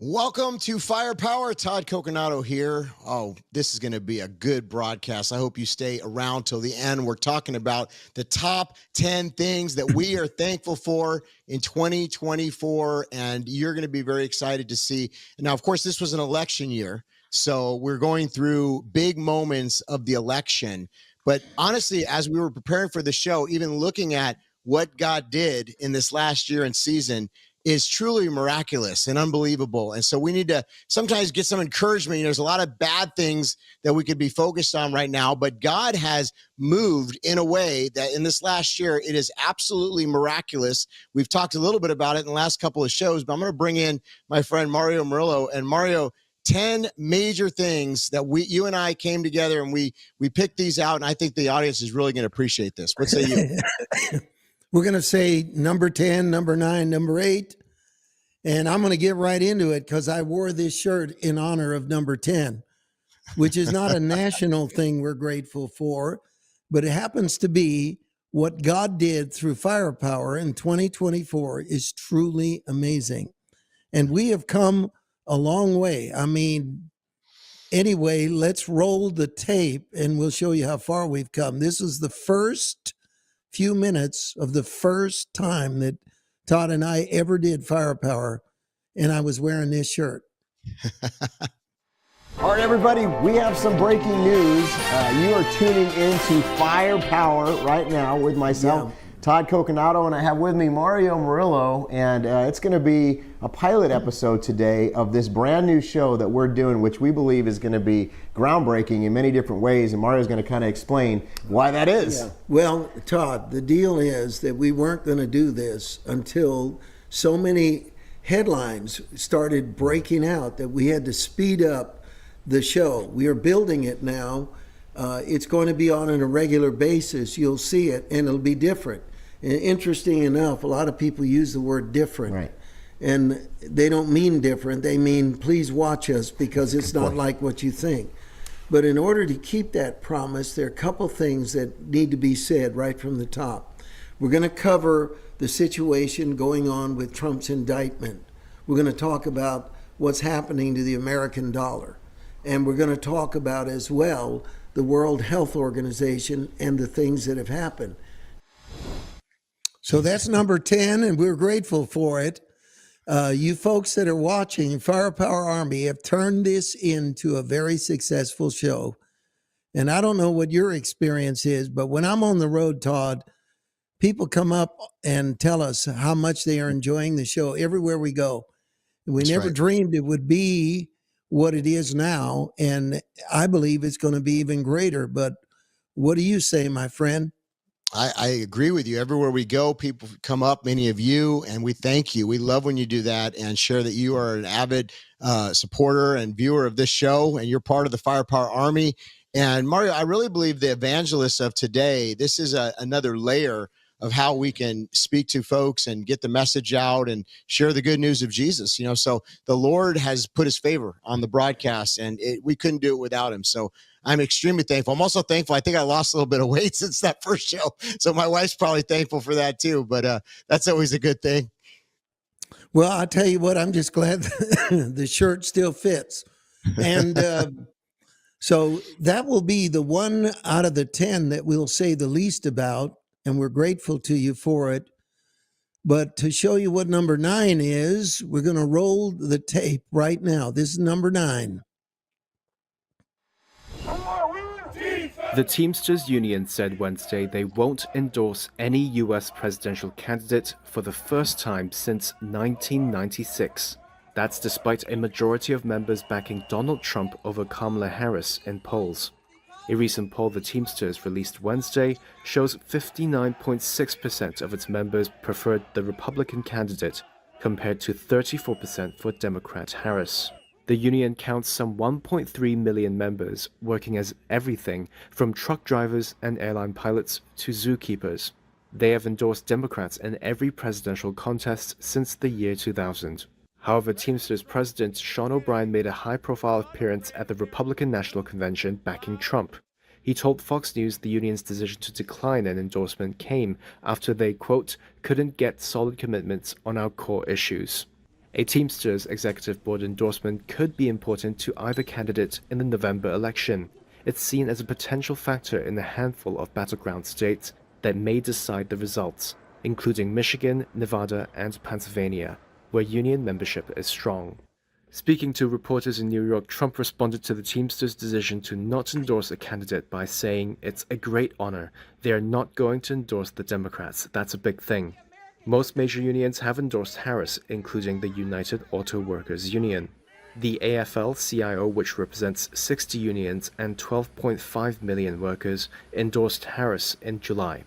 Welcome to Firepower. Todd Coconato here. Oh, this is going to be a good broadcast. I hope you stay around till the end. We're talking about the top 10 things that we are thankful for in 2024, and you're going to be very excited to see. Now, of course, this was an election year, so we're going through big moments of the election. But honestly, as we were preparing for the show, even looking at what God did in this last year and season is truly miraculous and unbelievable. And so we need to sometimes get some encouragement. There's a lot of bad things that we could be focused on right now, but God has moved in a way that in this last year, it is absolutely miraculous. We've talked a little bit about it in the last couple of shows, but I'm going to bring in my friend Mario Murillo. And Mario, 10 major things that you and I came together and we picked these out. And I think the audience is really going to appreciate this. What say you? We're going to say number 10, number 9, number 8. And I'm going to get right into it because I wore this shirt in honor of number 10, which is not a national thing we're grateful for, but it happens to be what God did through Firepower in 2024 is truly amazing. And we have come a long way. I mean, anyway, let's roll the tape and we'll show you how far we've come. This is the first few minutes of the first time that Todd and I ever did Firepower, and I was wearing this shirt. All right, everybody, we have some breaking news. You are tuning into Firepower right now with myself, Todd Coconato, and I have with me Mario Murillo, and it's going to be a pilot episode today of this brand new show that we're doing, which we believe is going to be groundbreaking in many different ways, and Mario's going to kind of explain why that is. Yeah. Well, Todd, the deal is that we weren't going to do this until so many headlines started breaking out that we had to speed up the show. We are building it now. It's going to be on a regular basis. You'll see it, and it'll be different. And interesting enough, a lot of people use the word different. Right. And they don't mean different. They mean, please watch us because it's not like what you think. But in order to keep that promise, there are a couple things that need to be said right from the top. We're going to cover the situation going on with Trump's indictment. We're going to talk about what's happening to the American dollar. And we're going to talk about as well the World Health Organization and the things that have happened. So that's number 10, and we're grateful for it. You folks that are watching Firepower Army have turned this into a very successful show. And I don't know what your experience is, but when I'm on the road, Todd, people come up and tell us how much they are enjoying the show everywhere we go. We never dreamed it would be what it is now, and I believe it's going to be even greater. But what do you say, my friend? I agree with you. Everywhere we go, people come up, many of you, and we thank you. We love when you do that and share that you are an avid supporter and viewer of this show, and you're part of the Firepower Army. And Mario, I really believe the evangelists of today, this is another layer of how we can speak to folks and get the message out and share the good news of Jesus. So the Lord has put his favor on the broadcast, and we couldn't do it without him. So I'm extremely thankful. I'm also thankful. I think I lost a little bit of weight since that first show. So my wife's probably thankful for that too, but that's always a good thing. Well, I'll tell you what, I'm just glad the shirt still fits. And so that will be the one out of the 10 that we'll say the least about, and we're grateful to you for it. But to show you what number 9 is, we're going to roll the tape right now. This is number 9. The Teamsters union said Wednesday they won't endorse any U.S. presidential candidate for the first time since 1996. That's despite a majority of members backing Donald Trump over Kamala Harris in polls. A recent poll the Teamsters released Wednesday shows 59.6% of its members preferred the Republican candidate, compared to 34% for Democrat Harris. The union counts some 1.3 million members, working as everything from truck drivers and airline pilots to zookeepers. They have endorsed Democrats in every presidential contest since the year 2000. However, Teamsters President Sean O'Brien made a high-profile appearance at the Republican National Convention backing Trump. He told Fox News the union's decision to decline an endorsement came after they, quote, couldn't get solid commitments on our core issues. A Teamsters executive board endorsement could be important to either candidate in the November election. It's seen as a potential factor in a handful of battleground states that may decide the results, including Michigan, Nevada, and Pennsylvania, where union membership is strong. Speaking to reporters in New York, Trump responded to the Teamsters' decision to not endorse a candidate by saying, "It's a great honor. They are not going to endorse the Democrats. That's a big thing." Most major unions have endorsed Harris, including the United Auto Workers Union. The AFL-CIO, which represents 60 unions and 12.5 million workers, endorsed Harris in July.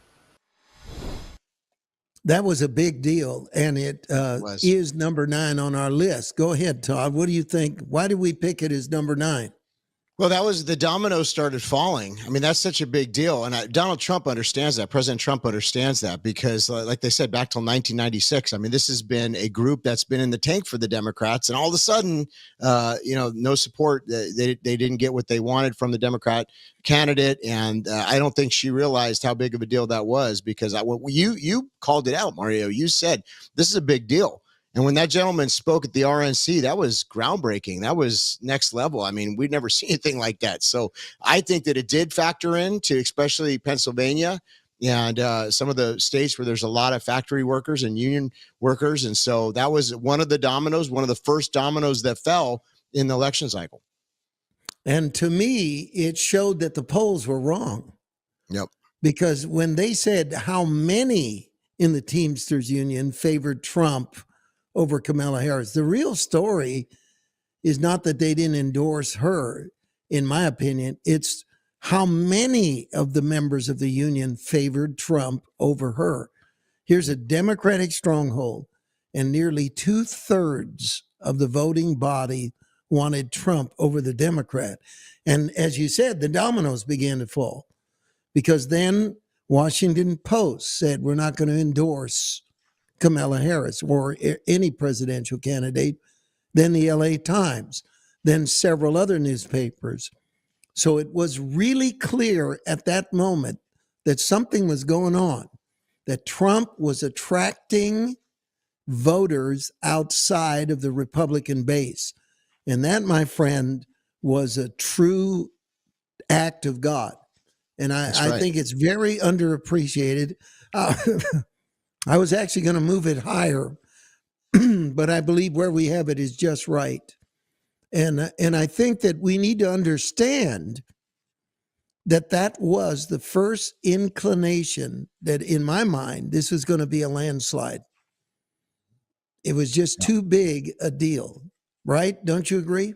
That was a big deal, and it is number 9 on our list. Go ahead, Todd. What do you think? Why did we pick it as number 9? Well, that was the dominoes started falling. I mean, that's such a big deal. And Donald Trump understands that. President Trump understands that because, like they said, back till 1996, I mean, this has been a group that's been in the tank for the Democrats. And all of a sudden, no support. They didn't get what they wanted from the Democrat candidate. And I don't think she realized how big of a deal that was because you called it out, Mario. You said this is a big deal. And when that gentleman spoke at the RNC, that was groundbreaking. That was next level. I mean, we'd never seen anything like that. So I think that it did factor into especially Pennsylvania and some of the states where there's a lot of factory workers and union workers. And so that was one of the dominoes, one of the first dominoes that fell in the election cycle. And to me, it showed that the polls were wrong. Yep. Because when they said how many in the Teamsters Union favored Trump over Kamala Harris, the real story is not that they didn't endorse her, in my opinion. It's how many of the members of the union favored Trump over her. Here's a Democratic stronghold, and nearly 2/3 of the voting body wanted Trump over the Democrat. And as you said, the dominoes began to fall because then Washington Post said, we're not going to endorse Kamala Harris or any presidential candidate, then the LA Times, then several other newspapers. So it was really clear at that moment that something was going on, that Trump was attracting voters outside of the Republican base. And that, my friend, was a true act of God. And I think it's very underappreciated. I was actually going to move it higher, but I believe where we have it is just right. And I think that we need to understand that that was the first inclination that, in my mind, this was going to be a landslide. It was just too big a deal, right? Don't you agree?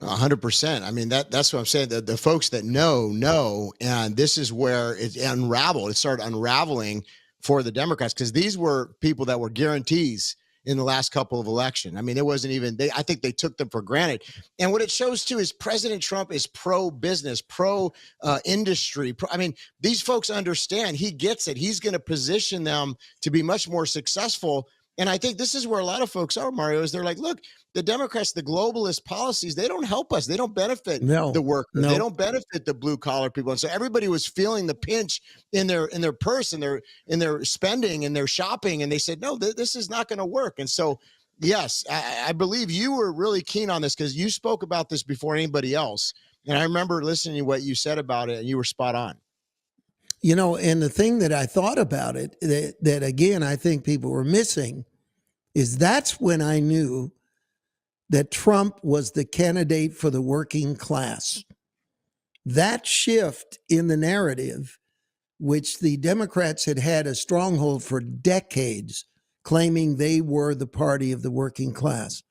100%. I mean, that's what I'm saying. The folks that know, and this is where it unraveled. It started unraveling for the Democrats because these were people that were guarantees in the last couple of elections. I mean, it wasn't even, I think they took them for granted. And what it shows too is President Trump is pro-business, pro-industry. I mean, these folks understand, he gets it. He's going to position them to be much more successful. And I think this is where a lot of folks are, Mario, is they're like, look, the Democrats, the globalist policies, they don't help us. They don't benefit the worker. No. They don't benefit the blue collar people. And so everybody was feeling the pinch in their purse and in their spending and their shopping. And they said, no, this is not going to work. And so, yes, I believe you were really keen on this because you spoke about this before anybody else. And I remember listening to what you said about it, and you were spot on. You know, and the thing that I thought about it, that again, I think people were missing, is that's when I knew that Trump was the candidate for the working class. That shift in the narrative, which the Democrats had had a stronghold for decades, claiming they were the party of the working class.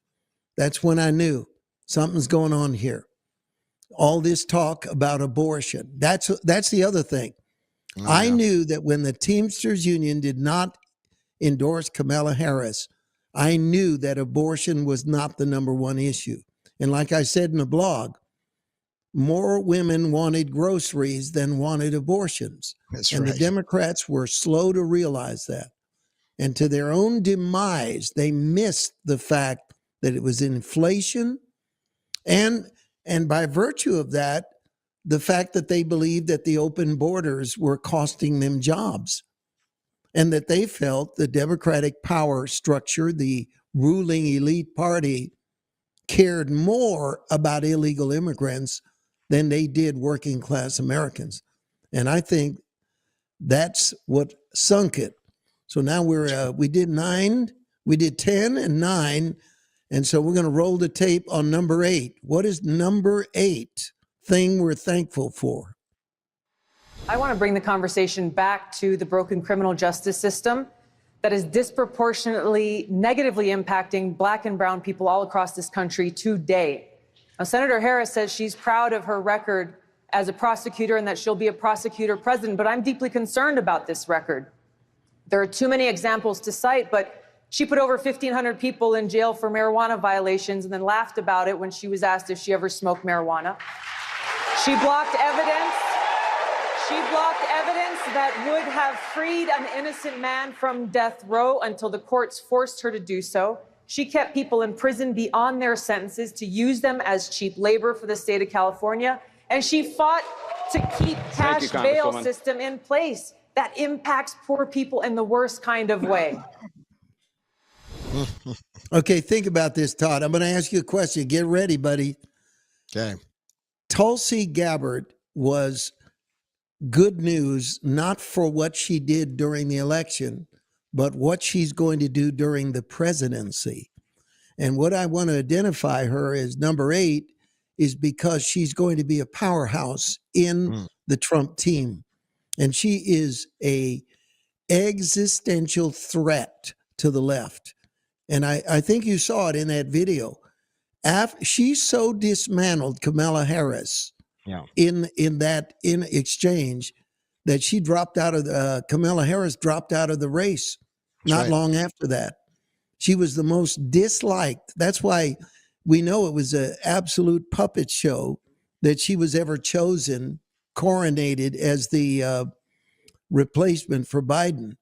That's when I knew something's going on here. All this talk about abortion, that's the other thing. Oh, yeah. I knew that when the Teamsters Union did not endorse Kamala Harris, I knew that abortion was not the number one issue. And like I said in the blog, more women wanted groceries than wanted abortions. That's and right. The Democrats were slow to realize that. And to their own demise, they missed the fact that it was inflation. And by virtue of that, the fact that they believed that the open borders were costing them jobs. And that they felt the Democratic power structure, the ruling elite party cared more about illegal immigrants than they did working class Americans. And I think that's what sunk it. So now we did 9, we did 10 and 9. And so we're going to roll the tape on number 8. What is number 8 thing we're thankful for? I want to bring the conversation back to the broken criminal justice system that is disproportionately negatively impacting Black and brown people all across this country today. Now, Senator Harris says she's proud of her record as a prosecutor and that she'll be a prosecutor president, but I'm deeply concerned about this record. There are too many examples to cite, but she put over 1,500 people in jail for marijuana violations and then laughed about it when she was asked if she ever smoked marijuana. She blocked evidence. She blocked evidence that would have freed an innocent man from death row until the courts forced her to do so. She kept people in prison beyond their sentences to use them as cheap labor for the state of California. And she fought to keep cash bail system in place that impacts poor people in the worst kind of way. Okay, think about this, Todd. I'm going to ask you a question. Get ready, buddy. Okay. Tulsi Gabbard was good news, not for what she did during the election, but what she's going to do during the presidency. And what I want to identify her as number 8 is because she's going to be a powerhouse in the Trump team. And she is a existential threat to the left. And I think you saw it in that video. She so dismantled Kamala Harris in exchange that she dropped out of Kamala Harris dropped out of the race not long after that. She was the most disliked. That's why we know it was an absolute puppet show that she was ever chosen, coronated as the replacement for Biden.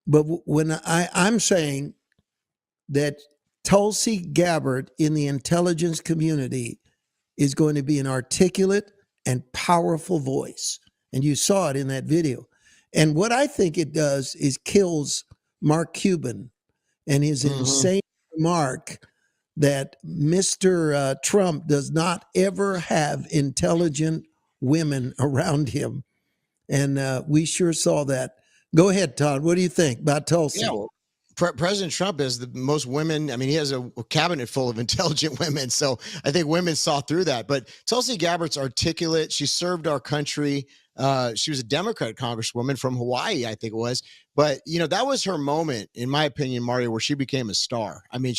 But when I'm saying that Tulsi Gabbard in the intelligence community is going to be an articulate and powerful voice. And you saw it in that video. And what I think it does is kills Mark Cuban and his insane remark that Mr. Trump does not ever have intelligent women around him. And we sure saw that. Go ahead, Todd. What do you think about Tulsi? Yeah, well, President Trump has the most women. I mean, he has a cabinet full of intelligent women. So I think women saw through that. But Tulsi Gabbard's articulate. She served our country. She was a Democrat congresswoman from Hawaii, I think it was. But, you know, that was her moment, in my opinion, Mario, where she became a star. I mean,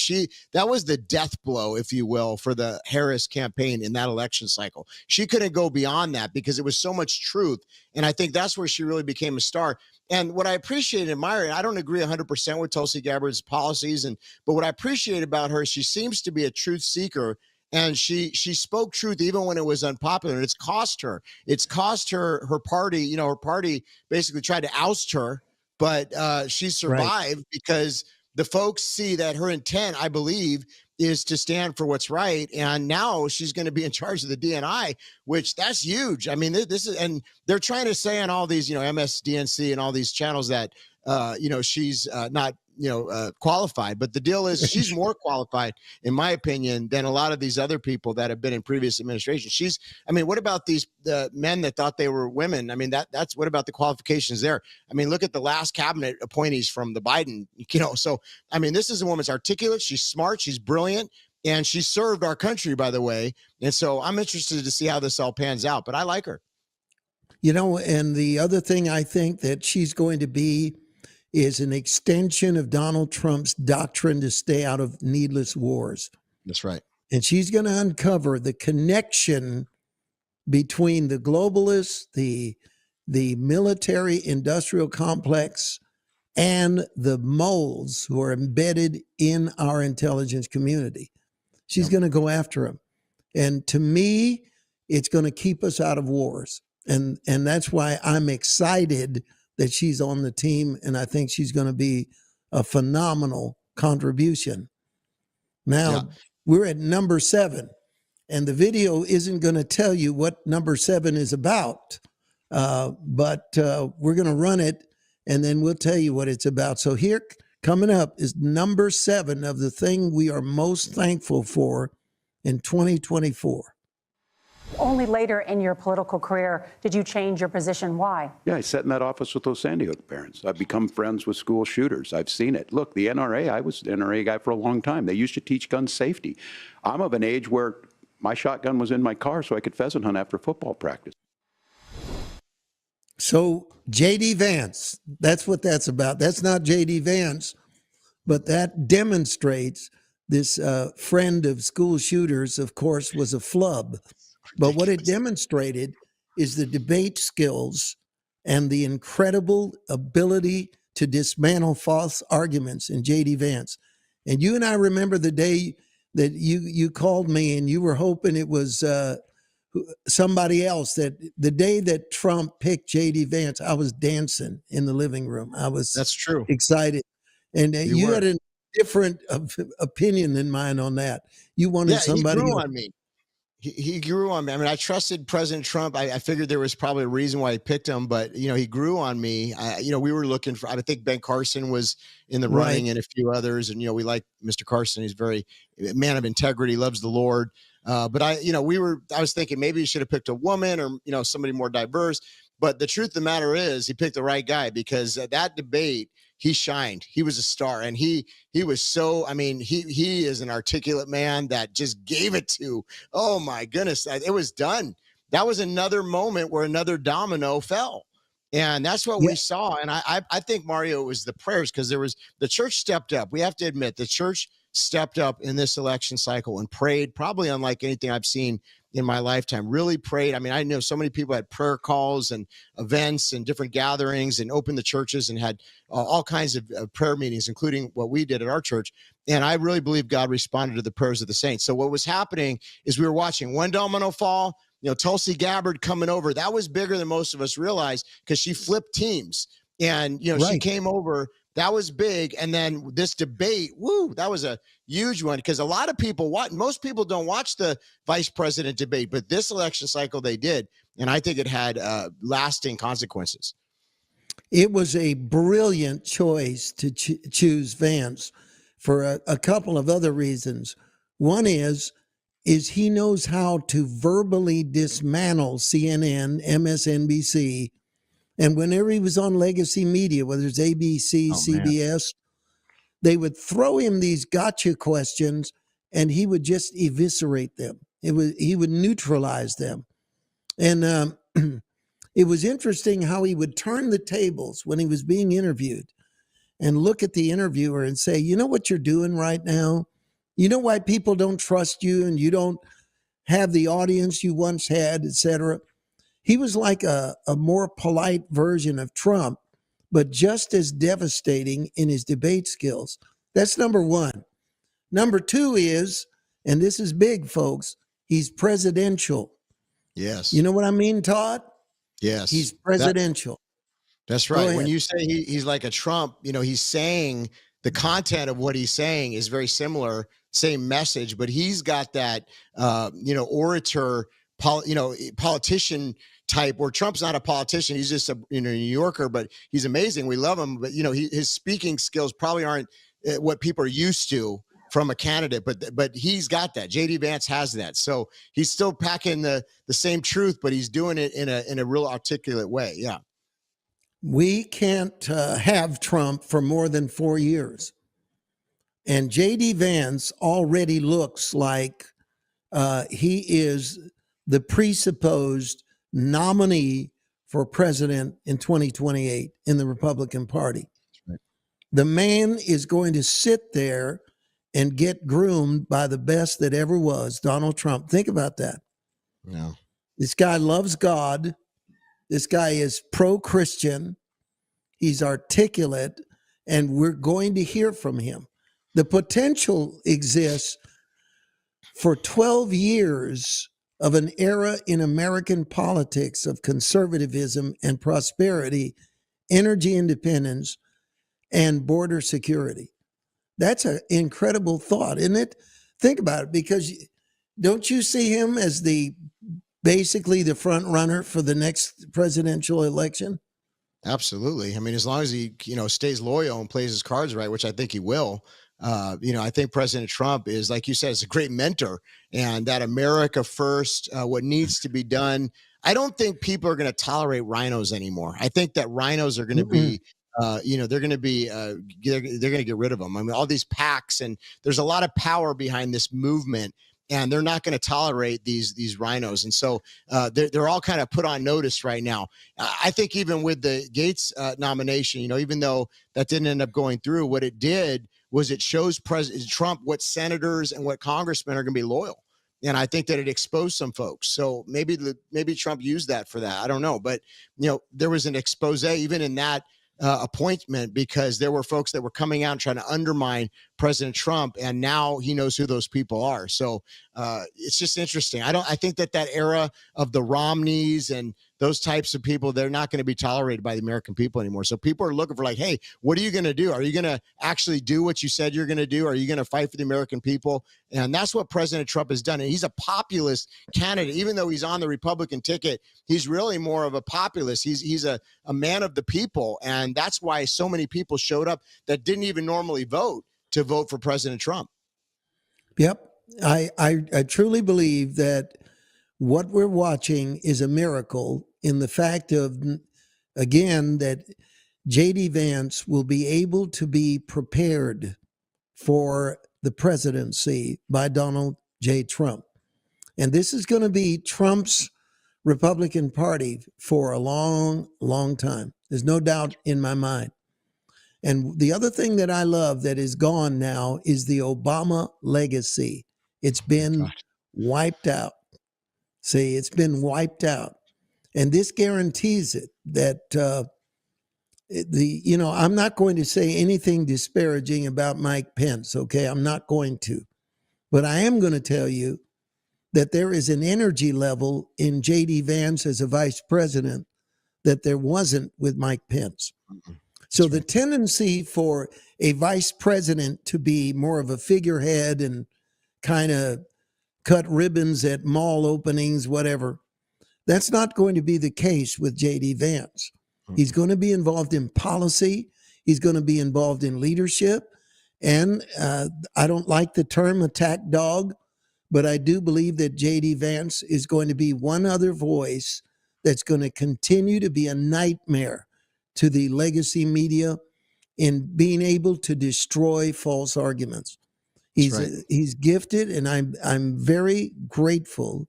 that was the death blow, if you will, for the Harris campaign in that election cycle. She couldn't go beyond that because it was so much truth. And I think that's where she really became a star. And what I appreciate and admire, I don't agree 100% with Tulsi Gabbard's policies, but what I appreciate about her, she seems to be a truth seeker. And she spoke truth even when it was unpopular. And it's cost her. It's cost her party. You know, her party basically tried to oust her, but she survived because the folks see that her intent, I believe, is to stand for what's right. And now she's going to be in charge of the DNI, which that's huge. I mean, this is, and they're trying to say on all these, you know, MSDNC and all these channels that, you know, she's not, qualified. But the deal is she's more qualified, in my opinion, than a lot of these other people that have been in previous administrations. What about these men that thought they were women? I mean, that's what about the qualifications there? I mean, look at the last cabinet appointees from the Biden, so, I mean, this is a woman's articulate. She's smart. She's brilliant. And she served our country, by the way. And so I'm interested to see how this all pans out, but I like her. You know, and the other thing I think that she's going to be is an extension of Donald Trump's doctrine to stay out of needless wars. That's right. And she's going to uncover the connection between the globalists, the military industrial complex, and the moles who are embedded in our intelligence community. She's going to go after them. And to me, it's going to keep us out of wars. And that's why I'm excited that she's on the team, and I think she's going to be a phenomenal contribution. Now, we're at number 7, and the video isn't going to tell you what number 7 is about, but we're going to run it, and then we'll tell you what it's about. So here coming up is number 7 of the thing we are most thankful for in 2024. Only later in your political career did you change your position. Why? Yeah, I sat in that office with those Sandy Hook parents. I've become friends with school shooters. I've seen it. Look, the NRA, I was an NRA guy for a long time. They used to teach gun safety. I'm of an age where my shotgun was in my car so I could pheasant hunt after football practice. So JD Vance, that's what that's about. That's not JD Vance, but that demonstrates this friend of school shooters, of course, was a flub. But what it demonstrated is the debate skills and the incredible ability to dismantle false arguments in JD Vance. And you and I remember the day that you called me and you were hoping it was somebody else, that the day that Trump picked JD Vance, I was dancing in the living room. That's true. Excited. And you had a different opinion than mine on that. You wanted somebody. He grew on me. He grew on me. I mean, I trusted President Trump. I figured there was probably a reason why he picked him, but he grew on me. We were looking for. I think Ben Carson was in the running, and a few others. And we like Mr. Carson. He's very a man of integrity, loves the Lord. But I was thinking maybe he should have picked a woman or somebody more diverse. But the truth of the matter is, he picked the right guy, because that debate, he shined. He was a star, and he was so. I mean, he is an articulate man that just gave it to. Oh my goodness, it was done. That was another moment where another domino fell, and that's what we saw. And I think, Mario, it was the prayers, because the church stepped up. We have to admit, the church stepped up in this election cycle and prayed, probably unlike anything I've seen in my lifetime. Really prayed. I mean, I know so many people had prayer calls and events and different gatherings and opened the churches and had all kinds of prayer meetings, including what we did at our church. And I really believe God responded to the prayers of the saints. So what was happening is we were watching one domino fall. Tulsi Gabbard coming over. That was bigger than most of us realized, because she flipped teams. And, she came over. That was big. And then this debate, that was a huge one, because a lot of people most people don't watch the vice president debate, but this election cycle they did. And I think it had lasting consequences. It was a brilliant choice to choose Vance for a couple of other reasons. One is he knows how to verbally dismantle CNN, MSNBC, and whenever he was on legacy media, whether it's ABC, CBS, they would throw him these gotcha questions, and he would just eviscerate them. He would neutralize them. And it was interesting how he would turn the tables when he was being interviewed and look at the interviewer and say, you know what you're doing right now? You know why people don't trust you and you don't have the audience you once had, et cetera? He was like a more polite version of Trump, but just as devastating in his debate skills. That's number one. Number two is, and this is big, folks, he's presidential. Yes. You know what I mean, Todd? Yes. He's presidential. That's right. When you say he's like a Trump, he's saying the content of what he's saying is very similar, same message, but he's got that, orator, politician type, where Trump's not a politician. He's just a New Yorker, but he's amazing. We love him. But, his speaking skills probably aren't what people are used to from a candidate, but he's got that. JD Vance has that. So he's still packing the same truth, but he's doing it in a real articulate way. Yeah. We can't have Trump for more than 4 years. And JD Vance already looks like he is the presupposed nominee for president in 2028 in the Republican Party. Right. The man is going to sit there and get groomed by the best that ever was, Donald Trump. Think about that. No. This guy loves God. This guy is pro-Christian. He's articulate, and we're going to hear from him. The potential exists for 12 years of an era in American politics of conservatism and prosperity, energy independence, and border security. That's an incredible thought, isn't it? Think about it, because don't you see him as basically the front runner for the next presidential election? Absolutely. I mean, as long as he, stays loyal and plays his cards right, which I think he will. I think President Trump is, like you said, is a great mentor, and that America first, what needs to be done. I don't think people are going to tolerate rhinos anymore. I think that rhinos are going to be, they're going to be, they're going to get rid of them. I mean, all these PACs, and there's a lot of power behind this movement, and they're not going to tolerate these rhinos. And so they're all kind of put on notice right now. I think even with the Gates nomination, even though that didn't end up going through, what it did was it shows President Trump what senators and what congressmen are going to be loyal. And I think that it exposed some folks. So maybe Trump used that for that. I don't know. But, there was an expose even in that appointment, because there were folks that were coming out and trying to undermine President Trump, and now he knows who those people are. So it's just interesting. I think that era of the Romneys and those types of people, they're not going to be tolerated by the American people anymore. So people are looking for, like, hey, what are you going to do? Are you going to actually do what you said you're going to do? Are you going to fight for the American people? And that's what President Trump has done. And he's a populist candidate. Even though he's on the Republican ticket, he's really more of a populist. He's a man of the people. And that's why so many people showed up that didn't even normally vote to vote for President Trump. Yep. I truly believe that what we're watching is a miracle in the fact of, again, that JD Vance will be able to be prepared for the presidency by Donald J. Trump. And this is going to be Trump's Republican Party for a long, long time. There's no doubt in my mind. And the other thing that I love that is gone now is the Obama legacy. It's been wiped out. See, it's been wiped out. And this guarantees it that I'm not going to say anything disparaging about Mike Pence, okay? I'm not going to. But I am going to tell you that there is an energy level in JD Vance as a vice president that there wasn't with Mike Pence. So the tendency for a vice president to be more of a figurehead and kind of cut ribbons at mall openings, whatever, that's not going to be the case with JD Vance. He's going to be involved in policy. He's going to be involved in leadership. And I don't like the term attack dog, but I do believe that JD Vance is going to be one other voice that's going to continue to be a nightmare to the legacy media in being able to destroy false arguments. He's gifted, and I'm very grateful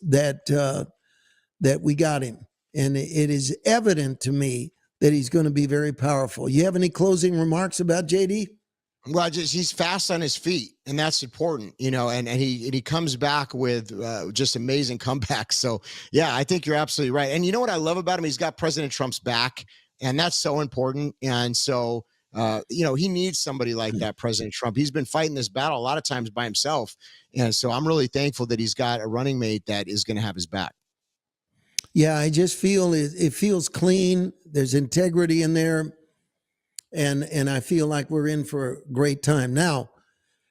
that that we got him. And it is evident to me that he's going to be very powerful. You have any closing remarks about JD? Well, he's fast on his feet, and that's important, and he comes back with just amazing comebacks. So, yeah, I think you're absolutely right. And you know what I love about him? He's got President Trump's back, and that's so important. And so, he needs somebody like that, President Trump. He's been fighting this battle a lot of times by himself. And so I'm really thankful that he's got a running mate that is going to have his back. Yeah, I just feel it feels clean. There's integrity in there. And I feel like we're in for a great time. Now,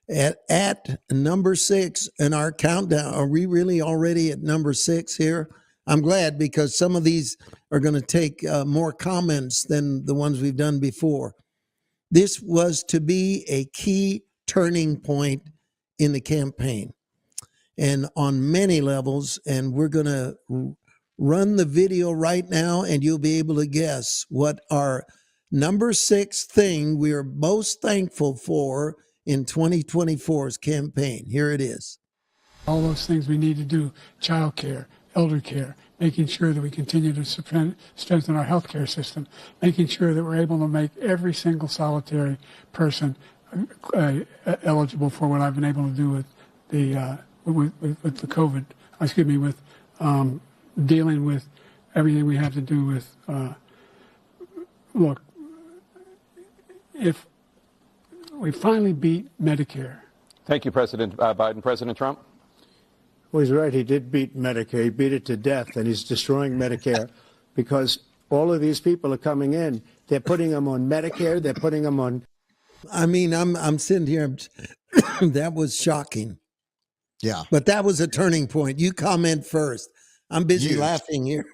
at number 6 in our countdown, are we really already at number 6 here? I'm glad, because some of these are going to take more comments than the ones we've done before. This was to be a key turning point in the campaign, and on many levels. And we're going to run the video right now, and you'll be able to guess what our number 6 thing we are most thankful for in 2024's campaign. Here it is. All those things we need to do: child care, elder care, making sure that we continue to strengthen our healthcare system, making sure that we're able to make every single solitary person eligible for what I've been able to do with the with the COVID. With dealing with everything we have to do with. Look, if we finally beat Medicare. Thank you, President Biden. President Trump? Well, he's right. He did beat Medicare. He beat it to death, and he's destroying Medicare because all of these people are coming in. They're putting them on Medicare. They're putting them on. I mean, I'm sitting here. That was shocking. Yeah. But that was a turning point. You comment first. I'm busy Huge. laughing here.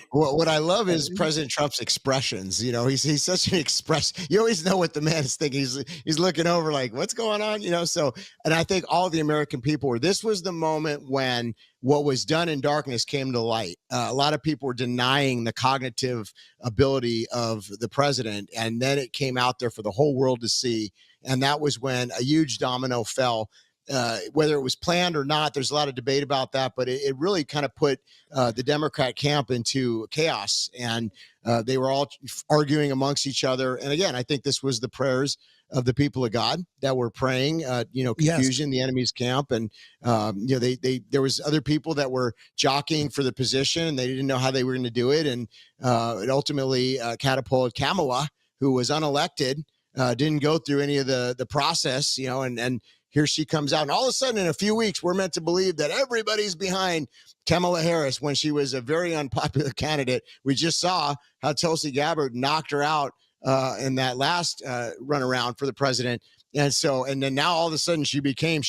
What I love is President Trump's expressions. You know, he's such an express. You always know what the man is thinking. He's looking over like, what's going on? You know, so, and I think all the American people were. This was the moment when what was done in darkness came to light. A lot of people were denying the cognitive ability of the president, and then it came out there for the whole world to see. And that was when a huge domino fell. Whether it was planned or not, there's a lot of debate about that, but it really kind of put the Democrat camp into chaos, and they were all arguing amongst each other. And again, I think this was the prayers of the people of God that were praying, confusion, the enemy's camp. And, there was other people that were jockeying for the position, and they didn't know how they were going to do it. And it ultimately catapulted Kamala, who was unelected, didn't go through any of the process, and here she comes out. And all of a sudden, in a few weeks, we're meant to believe that everybody's behind Kamala Harris when she was a very unpopular candidate. We just saw how Tulsi Gabbard knocked her out in that last runaround for the president. And then now all of a sudden she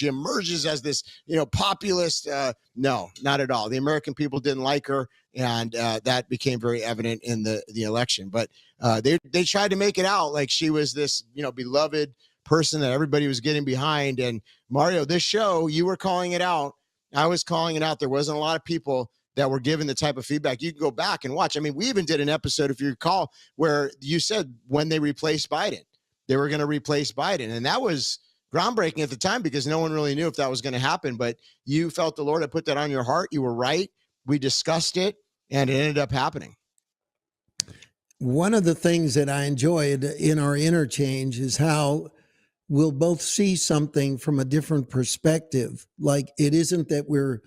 emerges as this, populist. No, not at all. The American people didn't like her. And that became very evident in the election. But they tried to make it out like she was this, beloved person that everybody was getting behind. And Mario, this show, you were calling it out. I was calling it out. There wasn't a lot of people that were given the type of feedback. You can go back and watch. I mean, we even did an episode, if you recall, where you said when they replaced Biden, they were going to replace Biden. And that was groundbreaking at the time because no one really knew if that was going to happen. But you felt the Lord had put that on your heart. You were right. We discussed it, and it ended up happening. One of the things that I enjoyed in our interchange is how we'll both see something from a different perspective. Like, it isn't that we're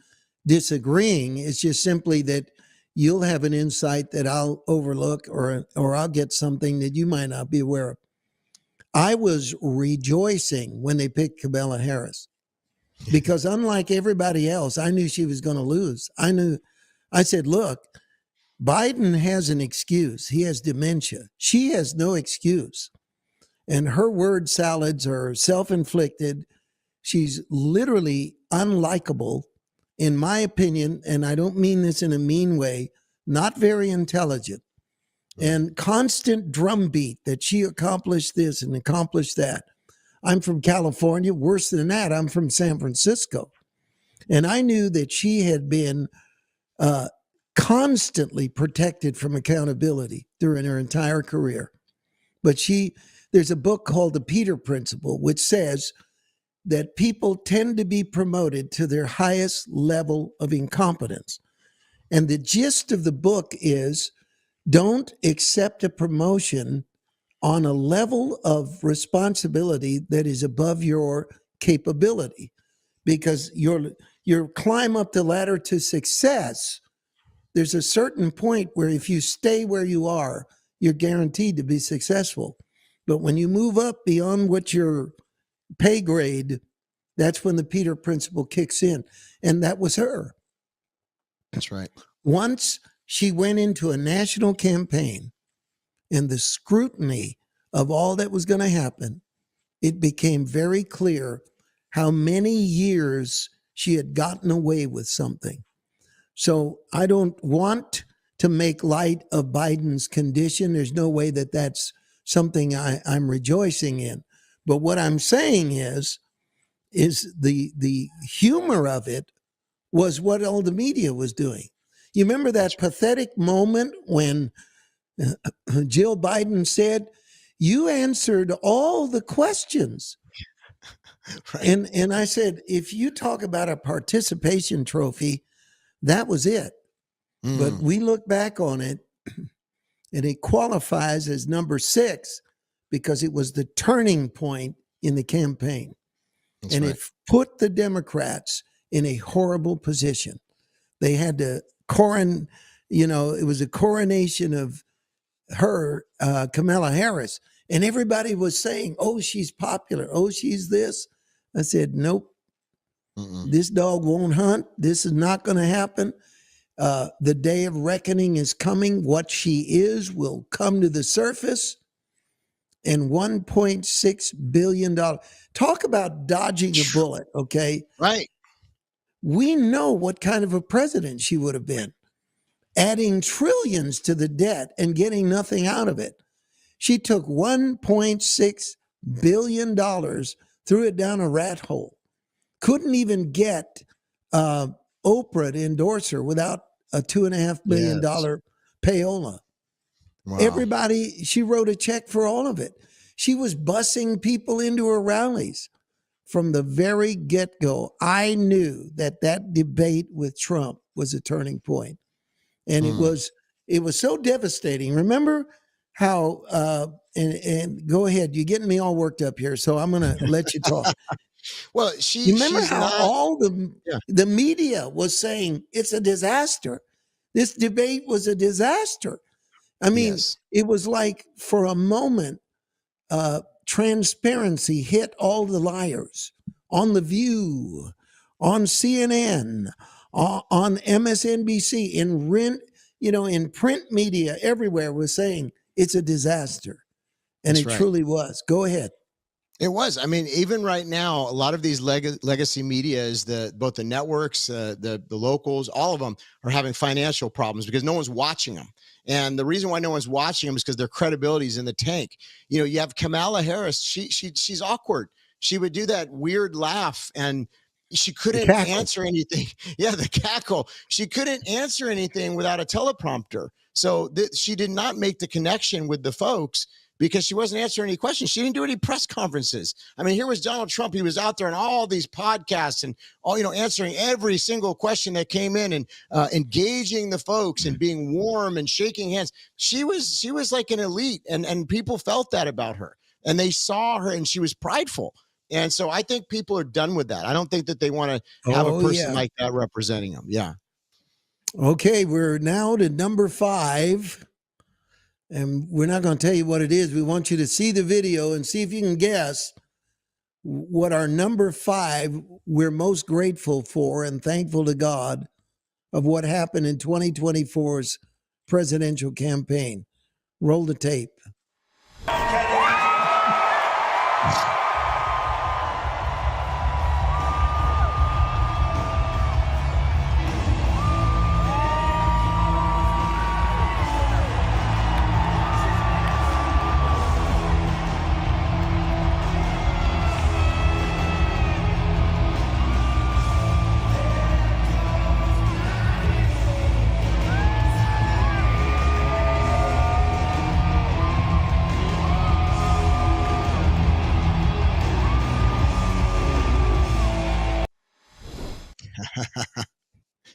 disagreeing. It's just simply that you'll have an insight that I'll overlook, or I'll get something that you might not be aware of. I was rejoicing when they picked Kamala Harris because unlike everybody else, I knew she was going to lose. I said, look, Biden has an excuse. He has dementia. She has no excuse. And her word salads are self-inflicted. She's literally unlikable, in my opinion, and I don't mean this in a mean way, not very intelligent. And constant drumbeat that she accomplished this and accomplished that. I'm from California. Worse than that, I'm from San Francisco. And I knew that she had been constantly protected from accountability during her entire career. But there's a book called The Peter Principle, which says that people tend to be promoted to their highest level of incompetence. And the gist of the book is, don't accept a promotion on a level of responsibility that is above your capability, because your climb up the ladder to success, there's a certain point where if you stay where you are, you're guaranteed to be successful. But when you move up beyond what your pay grade, that's when the Peter Principle kicks in. And that was her. That's right. Once she went into a national campaign and the scrutiny of all that was going to happen, it became very clear how many years she had gotten away with something. So I don't want to make light of Biden's condition. There's no way that that's something I'm rejoicing in. But what I'm saying is the humor of it was what all the media was doing. You remember that pathetic moment when Jill Biden said, you answered all the questions. Right. And I said, if you talk about a participation trophy, that was it. But we look back on it, and it qualifies as number 6 because it was the turning point in the campaign. That's and right. It put the Democrats in a horrible position. They had to it was a coronation of her, Kamala Harris, and everybody was saying, oh, she's popular. Oh, she's this. I said, nope, this dog won't hunt. This is not going to happen. The day of reckoning is coming. What she is will come to the surface. And $1.6 billion. Talk about dodging a bullet, okay? Right. We know what kind of a president she would have been. adding trillions to the debt and getting nothing out of it. She took $1.6 billion, threw it down a rat hole. Couldn't even get Oprah to endorse her without a $2.5 billion payola. Wow. Everybody, she wrote a check for all of it. She was busing people into her rallies. From the very get-go, I knew that debate with Trump was a turning point. And it was so devastating. Remember how, and go ahead, you're getting me all worked up here, so I'm going to let you talk. Well, You remember how all the media was saying it's a disaster. This debate was a disaster. I mean, it was like for a moment, transparency hit all the liars on The View, on CNN, on MSNBC, in print media, everywhere was saying it's a disaster. And it truly was. Go ahead. It was. I mean, even right now, a lot of these legacy media is both the networks, the locals, all of them are having financial problems because no one's watching them. And the reason why no one's watching them is because their credibility is in the tank. You know, you have Kamala Harris. She's awkward. She would do that weird laugh and she couldn't answer anything. Yeah, the cackle. She couldn't answer anything without a teleprompter. So she did not make the connection with the folks because she wasn't answering any questions. She didn't do any press conferences. I mean, here was Donald Trump. He was out there in all these podcasts and all, answering every single question that came in and engaging the folks and being warm and shaking hands. She was like an elite, and people felt that about her, and they saw her, and she was prideful. And so I think people are done with that. I don't think that they want to have a person like that representing them. Yeah. Okay, we're now to number 5. And we're not going to tell you what it is. We want you to see the video and see if you can guess what our number 5 we're most grateful for and thankful to God of what happened in 2024's presidential campaign. Roll the tape.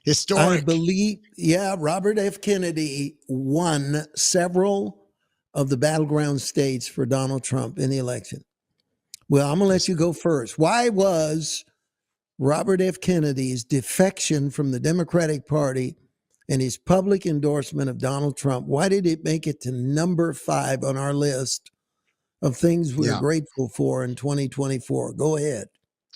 Historic. I believe, Robert F. Kennedy won several of the battleground states for Donald Trump in the election. Well, I'm going to let you go first. Why was Robert F. Kennedy's defection from the Democratic Party and his public endorsement of Donald Trump, why did it make it to number 5 on our list of things we're grateful for in 2024? Go ahead.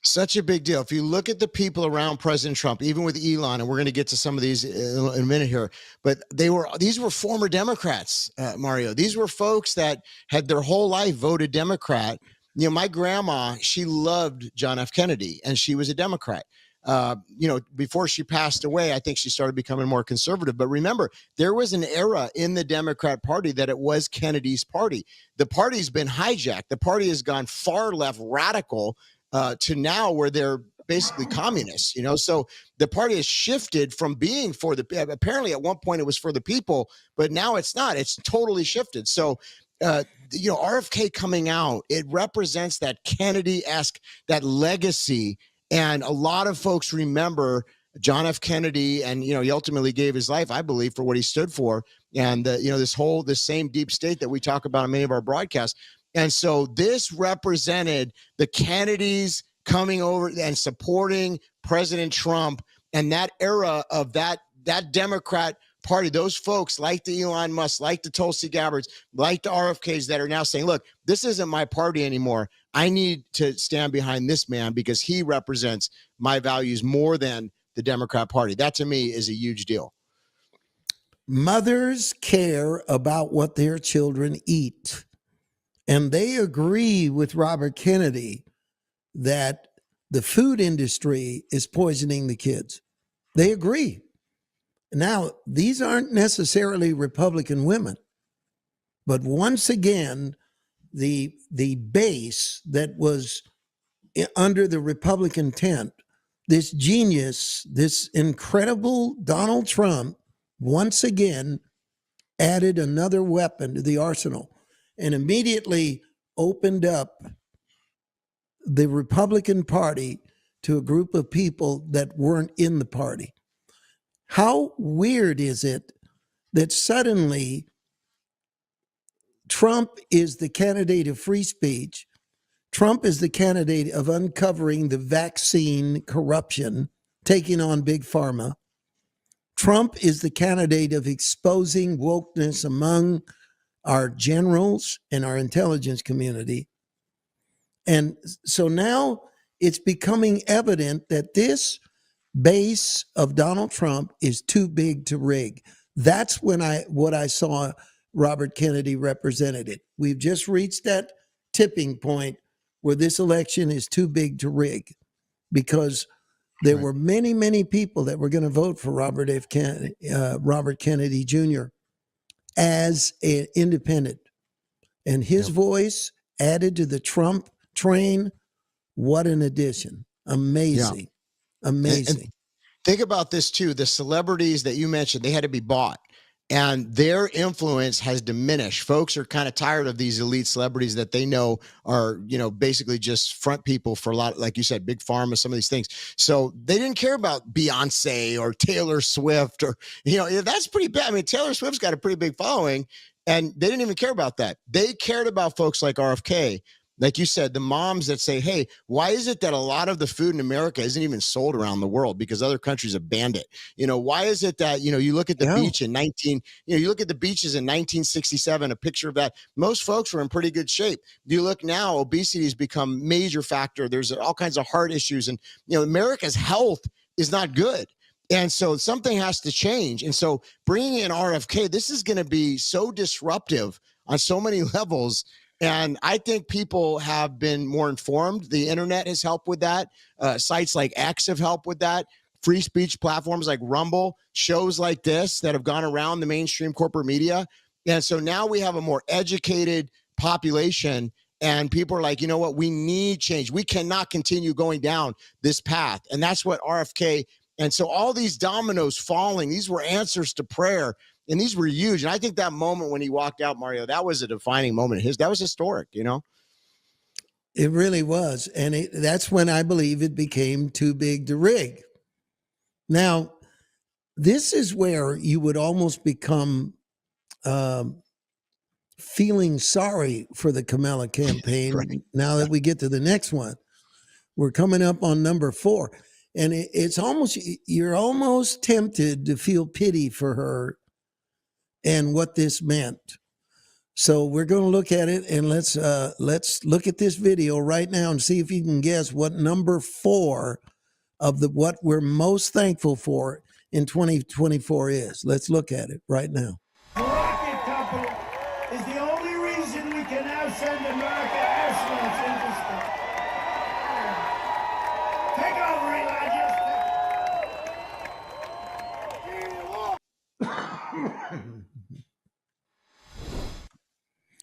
Such a big deal. If you look at the people around President Trump, even with Elon, and we're going to get to some of these in a minute here, but these were former Democrats, Mario. These were folks that had their whole life voted Democrat. My grandma, she loved John F. Kennedy, and she was a Democrat. Before she passed away, I think she started becoming more conservative. But remember, there was an era in the Democrat Party that it was Kennedy's party. The party's been hijacked. The party has gone far left radical to now where they're basically communists, so the party has shifted from being for the, apparently at one point it was for the people, but now it's not, it's totally shifted. So, RFK coming out, it represents that Kennedy-esque, that legacy. And a lot of folks remember John F. Kennedy, and, he ultimately gave his life, I believe, for what he stood for. And, this same deep state that we talk about in many of our broadcasts. And so this represented the Kennedys coming over and supporting President Trump and that era of that Democrat Party, those folks like the Elon Musk, like the Tulsi Gabbards, like the RFKs that are now saying, look, this isn't my party anymore. I need to stand behind this man because he represents my values more than the Democrat Party. That to me is a huge deal. Mothers care about what their children eat. And they agree with Robert Kennedy that the food industry is poisoning the kids. They agree. Now, these aren't necessarily Republican women, but once again, the base that was under the Republican tent, this genius, this incredible Donald Trump, once again added another weapon to the arsenal and immediately opened up the Republican Party to a group of people that weren't in the party. How weird is it that suddenly Trump is the candidate of free speech? Trump is the candidate of uncovering the vaccine corruption, taking on Big Pharma. Trump is the candidate of exposing wokeness among our generals and our intelligence community. And so now it's becoming evident that this base of Donald Trump is too big to rig. That's what I saw Robert Kennedy represented it. We've just reached that tipping point where this election is too big to rig, because there were many, many people that were going to vote for Robert Kennedy Jr. as an independent. And his voice added to the Trump train. What an addition. Amazing. Amazing. And think about this too. The celebrities that you mentioned, they had to be bought, and their influence has diminished. Folks are kind of tired of these elite celebrities that they know are, basically just front people for a lot, like you said, Big Pharma, some of these things. So they didn't care about Beyonce or Taylor Swift or, that's pretty bad. I mean, Taylor Swift's got a pretty big following, and they didn't even care about that. They cared about folks like RFK. Like you said, the moms that say, hey, why is it that a lot of the food in America isn't even sold around the world because other countries have banned it? Why is it that, you look at the beach in you look at the beaches in 1967, a picture of that, most folks were in pretty good shape. You look now, obesity has become a major factor. There's all kinds of heart issues, and, America's health is not good. And so something has to change. And so bringing in RFK, this is going to be so disruptive on so many levels. And I think people have been more informed. The internet has helped with that. Sites like X have helped with that. Free speech platforms like Rumble, shows like this that have gone around the mainstream corporate media. And so now we have a more educated population, and people are like, you know what? We need change. We cannot continue going down this path. And that's what RFK. And so all these dominoes falling, these were answers to prayer. And these were huge. And I think that moment when he walked out, Mario, that was a defining moment. That was historic, It really was. And that's when I believe it became too big to rig. Now, this is where you would almost become feeling sorry for the Kamala campaign. Right. Now that we get to the next one, we're coming up on number 4. And it's almost, you're almost tempted to feel pity for her and what this meant. So we're going to look at it, and let's look at this video right now and see if you can guess what number 4 of what we're most thankful for in 2024 is. Let's look at it right now. The rocket company is the only reason we can now send America astronauts into space. Take over, Elijah.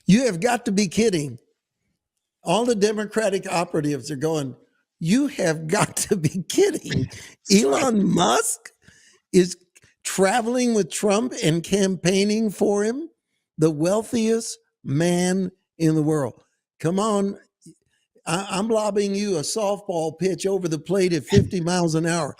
You have got to be kidding. All the Democratic operatives are going, you have got to be kidding. Elon Musk is traveling with Trump and campaigning for him, the wealthiest man in the world. Come on. I'm lobbing you a softball pitch over the plate at 50 miles an hour.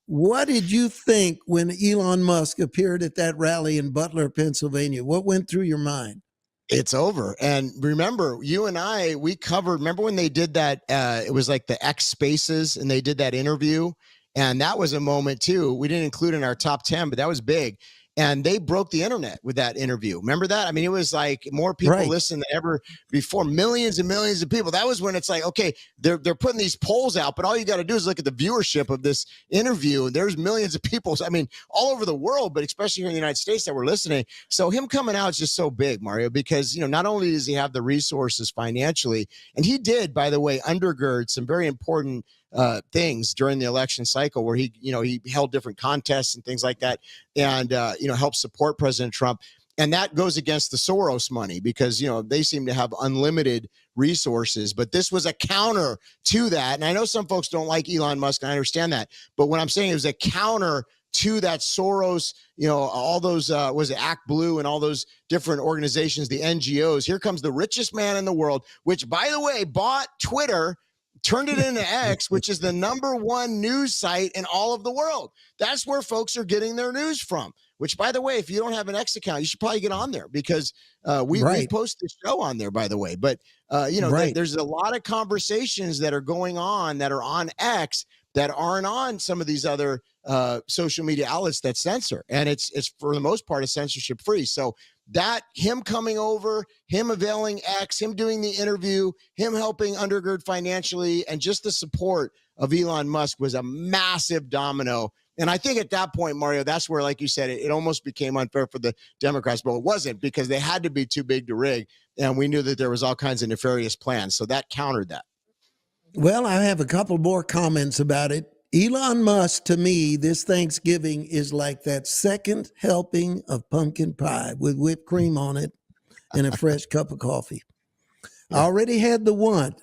What did you think when Elon Musk appeared at that rally in Butler, Pennsylvania? What went through your mind? It's over. And remember, you and I, we covered, remember when they did that, it was like the X Spaces, and they did that interview. And that was a moment too. We didn't include in our top 10, but that was big. and they broke the internet with that interview. Remember that? I mean, it was like more people listened than ever before, millions and millions of people. That was when it's like, okay, they're putting these polls out, but all you got to do is look at the viewership of this interview. There's millions of people. I mean, all over the world, but especially here in the United States that were listening. So him coming out is just so big, Mario, because, not only does he have the resources financially, and he did, by the way, undergird some very important things during the election cycle where he held different contests and things like that, and helped support President Trump. And that goes against the Soros money because they seem to have unlimited resources, but this was a counter to that. And I know some folks don't like Elon Musk, and I understand that, but what I'm saying is a counter to that Soros, all those was it Act Blue and all those different organizations, the NGOs. Here comes the richest man in the world, which, by the way, bought Twitter, turned it into X, which is the #1 news site in all of the world. That's where folks are getting their news from, which, by the way, if you don't have an X account, you should probably get on there because we post the show on there, by the way. But, there's a lot of conversations that are going on that are on X that aren't on some of these other social media outlets that censor. And it's for the most part, is censorship free. So that him coming over, him availing X, him doing the interview, him helping undergird financially, and just the support of Elon Musk was a massive domino. And I think at that point, Mario, that's where, like you said, it almost became unfair for the Democrats, but it wasn't because they had to be too big to rig. And we knew that there was all kinds of nefarious plans. So that countered that. Well, I have a couple more comments about it. Elon Musk, to me, this Thanksgiving is like that second helping of pumpkin pie with whipped cream on it and a fresh cup of coffee. I already had the one,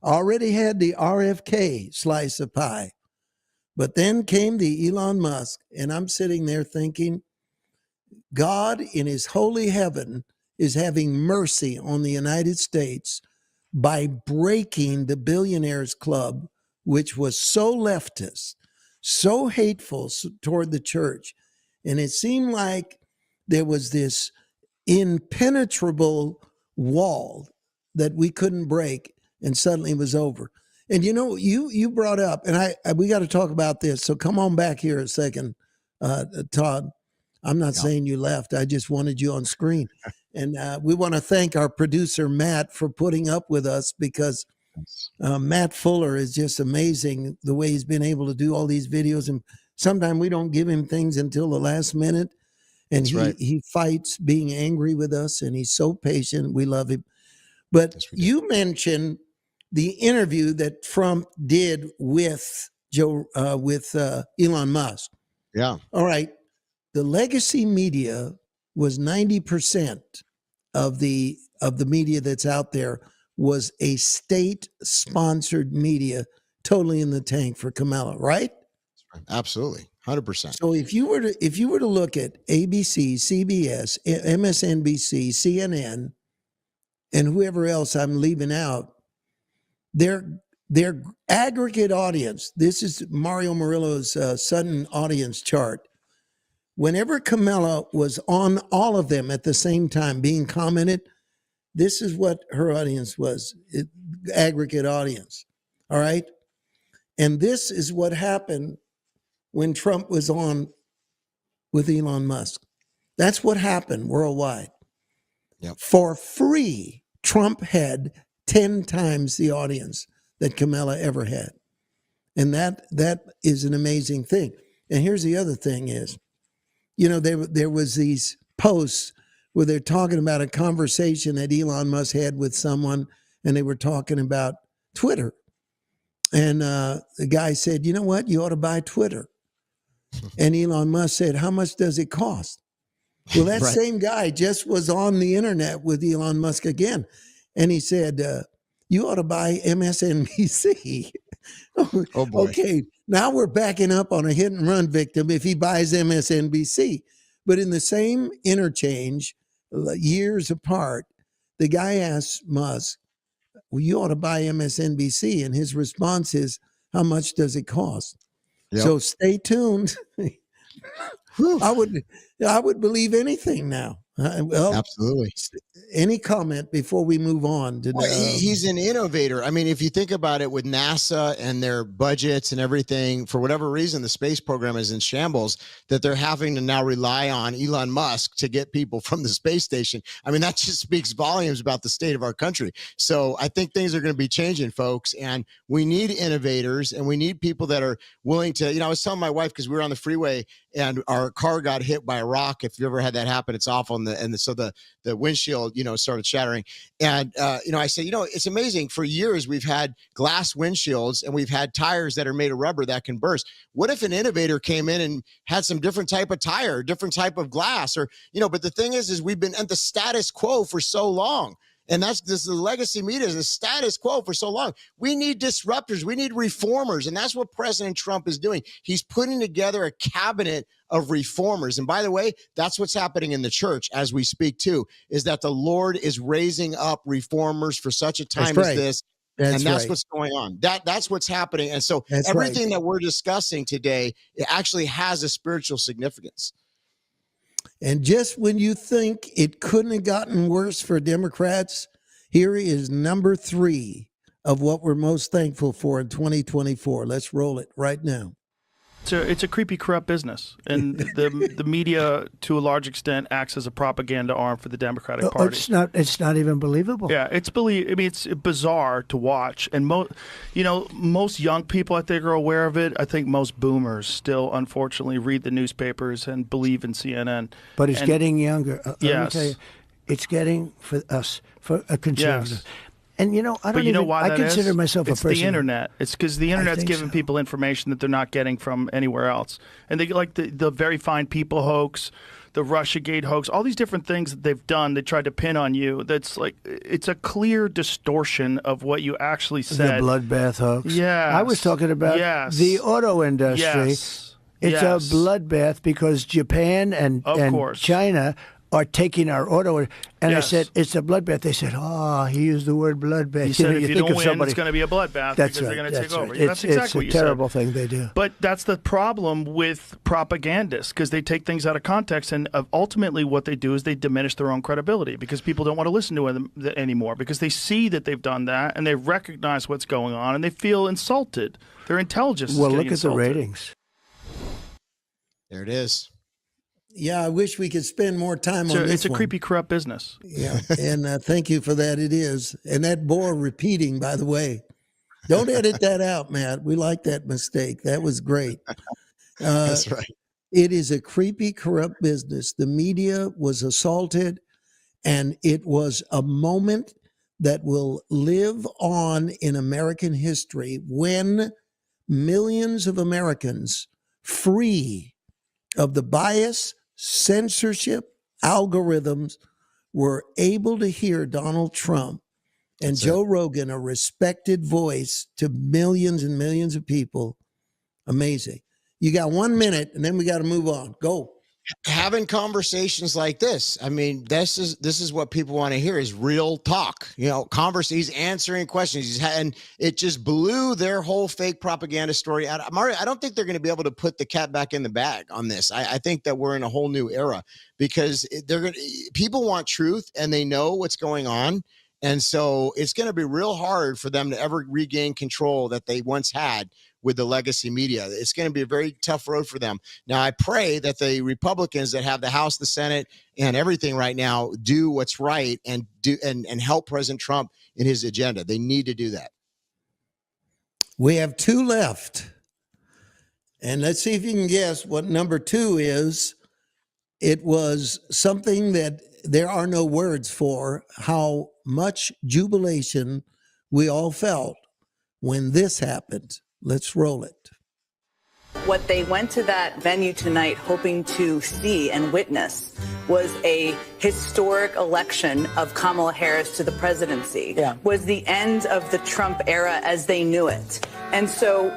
already had the RFK slice of pie. But then came the Elon Musk, and I'm sitting there thinking, God in his holy heaven is having mercy on the United States by breaking the Billionaires Club, which was so leftist, so hateful toward the church. And it seemed like there was this impenetrable wall that we couldn't break, and suddenly it was over. And you brought up, and we got to talk about this. So come on back here a second, Todd. I'm not saying you left. I just wanted you on screen. And we want to thank our producer, Matt, for putting up with us because Matt Fuller is just amazing the way he's been able to do all these videos. And sometimes we don't give him things until the last minute. And he fights being angry with us, and he's so patient. We love him. But you mentioned the interview that Trump did with Elon Musk. Yeah. All right. The legacy media was 90% of the media that's out there was a state-sponsored media, totally in the tank for Kamala, right? Absolutely, 100%. So if you were to look at ABC, CBS, MSNBC, CNN, and whoever else I'm leaving out, their aggregate audience, this is Mario Murillo's sudden audience chart. Whenever Kamala was on all of them at the same time being commented, this is what her audience was, aggregate audience. All right. And this is what happened when Trump was on with Elon Musk. That's what happened worldwide. Yep. For free, Trump had 10 times the audience that Kamala ever had. And that is an amazing thing. And here's the other thing is, there was these posts where they're talking about a conversation that Elon Musk had with someone, and they were talking about Twitter. And the guy said, you know what? You ought to buy Twitter. And Elon Musk said, how much does it cost? Well, that same guy just was on the internet with Elon Musk again. And he said, you ought to buy MSNBC. Oh boy. Okay, now we're backing up on a hit and run victim if he buys MSNBC. But in the same interchange, years apart, the guy asked Musk, well, you ought to buy MSNBC. And his response is, how much does it cost? Yep. So stay tuned. I would believe anything now. Well, Absolutely. any comment before we move on? Well, he's an innovator. I mean, if you think about it with NASA and their budgets and everything, for whatever reason, the space program is in shambles, that they're having to now rely on Elon Musk to get people from the space station. I mean, that just speaks volumes about the state of our country. So I think things are going to be changing, folks. And we need innovators and we need people that are willing to, I was telling my wife, because we were on the freeway and our car got hit by a rock. If you ever had that happen, it's awful. So the windshield, started shattering. And, I said, it's amazing. For years, we've had glass windshields and we've had tires that are made of rubber that can burst. What if an innovator came in and had some different type of tire, different type of glass, or, but the thing is we've been at the status quo for so long. And the legacy media is the status quo for so long. We need disruptors. We need reformers. And that's what President Trump is doing. He's putting together a cabinet of reformers. And by the way, that's what's happening in the church as we speak too, is that the Lord is raising up reformers for such a time as this. That's what's going on. That's what's happening. And so everything that we're discussing today, it actually has a spiritual significance. And just when you think it couldn't have gotten worse for Democrats, here is number 3 of what we're most thankful for in 2024. Let's roll it right now. It's a creepy, corrupt business, and the media, to a large extent, acts as a propaganda arm for the Democratic Party. It's not even believable. Yeah, it's bizarre to watch, and most young people, I think, are aware of it. I think most boomers still, unfortunately, read the newspapers and believe in CNN. But it's getting younger. Let me tell you, it's getting for us, for a conservative. Yes. And I consider myself a person. It's the internet. It's because the internet's giving people information that they're not getting from anywhere else. And they like the Very Fine People hoax, the Russiagate hoax, all these different things that they've done. They tried to pin on you. That's like, it's a clear distortion of what you actually said. The bloodbath hoax. Yeah, I was talking about the auto industry. Yes. It's a bloodbath because Japan and China are taking our auto. And I said, it's a bloodbath. They said, he used the word bloodbath. He said, if you don't win, it's going to be a bloodbath because they're going to take over. That's exactly what you said. It's a terrible thing they do. But that's the problem with propagandists, because they take things out of context, and ultimately what they do is they diminish their own credibility because people don't want to listen to them anymore because they see that they've done that and they recognize what's going on and they feel insulted. Their intelligence is getting insulted. Look at the ratings. There it is. Yeah, I wish we could spend more time on this. It's a creepy, corrupt business. Yeah, and thank you for that. It is. And that bore repeating, by the way. Don't edit that out, Matt. We like that mistake. That was great. That's right. It is a creepy, corrupt business. The media was assaulted, and it was a moment that will live on in American history when millions of Americans, free of the bias, censorship, algorithms, were able to hear Donald Trump and Joe Rogan, a respected voice to millions and millions of people. Amazing. You got 1 minute, and then we got to move on. Go. Having conversations like this. I mean, this is what people want to hear, is real talk. He's answering questions. And it just blew their whole fake propaganda story out. Mario, I don't think they're going to be able to put the cat back in the bag on this. I think that we're in a whole new era because people want truth and they know what's going on. And so it's going to be real hard for them to ever regain control that they once had with the legacy media. It's going to be a very tough road for them. Now, I pray that the Republicans that have the House, the Senate, and everything right now do what's right and help President Trump in his agenda. They need to do that. We have 2 left. And let's see if you can guess what number 2 is. It was something that there are no words for, how much jubilation we all felt when this happened. Let's roll it. What they went to that venue tonight hoping to see and witness was a historic election of Kamala Harris to the presidency, was the end of the Trump era as they knew it. And so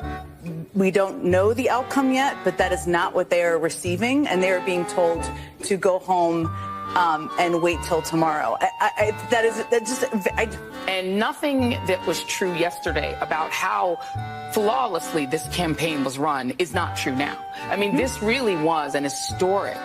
we don't know the outcome yet, but that is not what they are receiving. And they are being told to go home and wait till tomorrow. And nothing that was true yesterday about how flawlessly this campaign was run is not true now. I mean, this really was an historic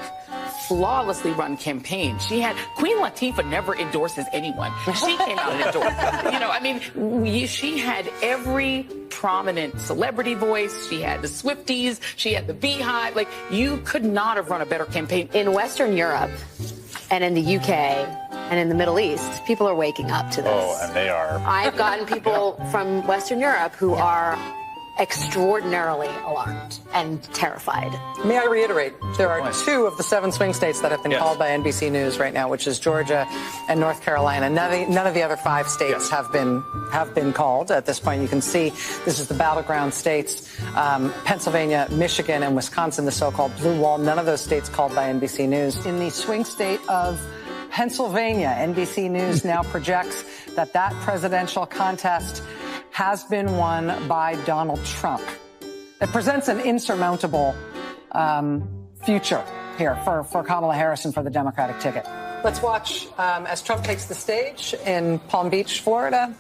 flawlessly run campaign. She had Queen Latifah never endorses anyone. She came out and endorsed. You know, I mean, she had every prominent celebrity voice. She had the Swifties. She had the Beehive. Like, you could not have run a better campaign. In Western Europe and in the UK and in the Middle East, people are waking up to this. Oh, and they are. I've gotten people from Western Europe who are extraordinarily alarmed and terrified. May I reiterate, there are 2 of the 7 swing states that have been called by NBC News right now, which is Georgia and North Carolina. None of the other 5 states have been called. At this point, you can see this is the battleground states, Pennsylvania, Michigan, and Wisconsin, the so-called blue wall. None of those states called by NBC News. In the swing state of Pennsylvania, NBC News now projects that presidential contest has been won by Donald Trump. It presents an insurmountable future here for Kamala Harris and for the Democratic ticket. Let's watch as Trump takes the stage in Palm Beach, Florida.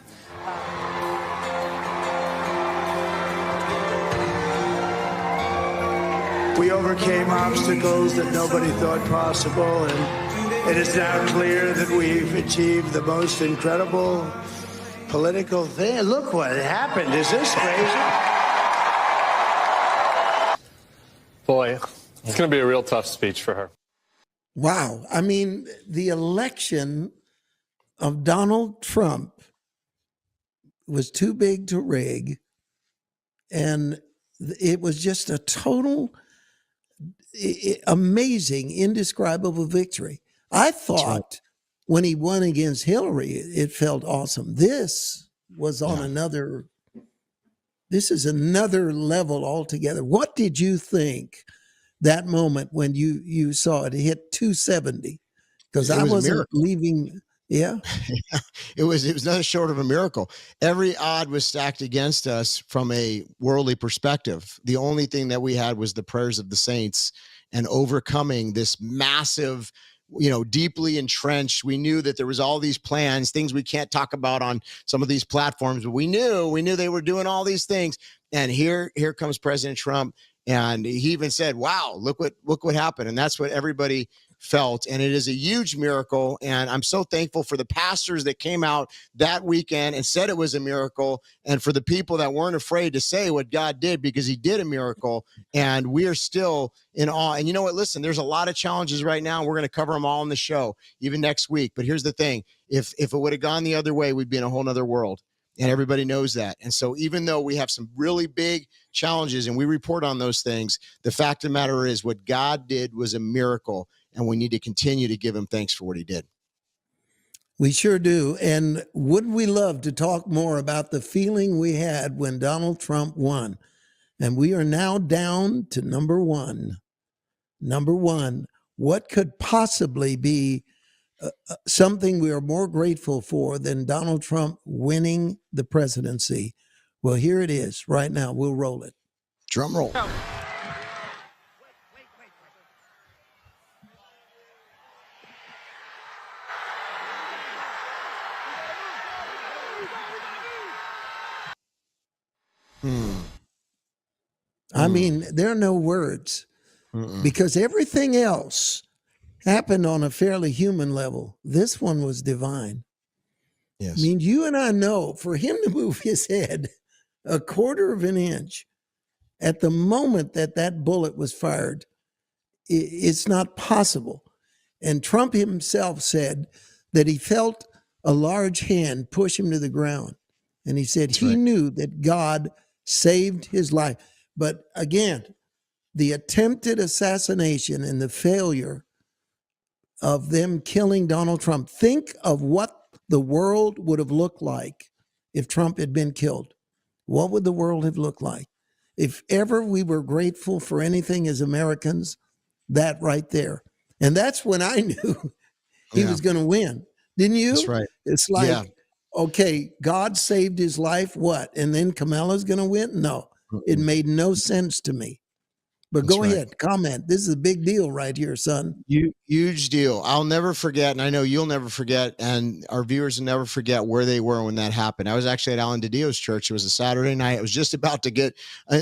We overcame obstacles that nobody thought possible, and it is now clear that we've achieved the most incredible political thing. Look what happened. Is this crazy? Boy, it's going to be a real tough speech for her. Wow. I mean, the election of Donald Trump was too big to rig, and it was just a total amazing, indescribable victory. I thought when he won against Hillary, it felt awesome. This was on this is another level altogether. What did you think that moment when you saw it hit 270? Because I wasn't leaving. Yeah. It was nothing short of a miracle. Every odd was stacked against us from a worldly perspective. The only thing that we had was the prayers of the saints and overcoming this massive, deeply entrenched. We knew that there was all these plans, things we can't talk about on some of these platforms, but we knew they were doing all these things. And here comes President Trump. And he even said, wow, look what happened. And that's what everybody felt. And it is a huge miracle. And I'm so thankful for the pastors that came out that weekend and said it was a miracle. And for the people that weren't afraid to say what God did, because he did a miracle. And we are still in awe. And you know what? Listen, there's a lot of challenges right now. We're going to cover them all in the show, even next week. But here's the thing. If it would have gone the other way, we'd be in a whole nother world. And everybody knows that. And so even though we have some really big challenges and we report on those things, the fact of the matter is what God did was a miracle. And we need to continue to give him thanks for what he did. We sure do. And wouldn't we love to talk more about the feeling we had when Donald Trump won? And we are now down to number one. Number one. What could possibly be something we are more grateful for than Donald Trump winning the presidency? Well, here it is right now. We'll roll it. Drum roll. I mean, there are no words because everything else happened on a fairly human level. This one was divine. Yes. I mean, you and I know for him to move his head a quarter of an inch at the moment that bullet was fired, it's not possible. And Trump himself said that he felt a large hand push him to the ground. And he said he knew that God saved his life. But again, the attempted assassination and the failure of them killing Donald Trump. Think of what the world would have looked like if Trump had been killed. What would the world have looked like? If ever we were grateful for anything as Americans, that right there. And that's when I knew he was going to win. Didn't you? That's right. It's like, okay, God saved his life, what? And then Kamala's going to win? No, it made no sense to me. But That's go right. ahead, comment. This is a big deal right here, son. Huge deal. I'll never forget, and I know you'll never forget, and our viewers will never forget where they were when that happened. I was actually at Alan DiDio's church. It was a Saturday night. I was just about to get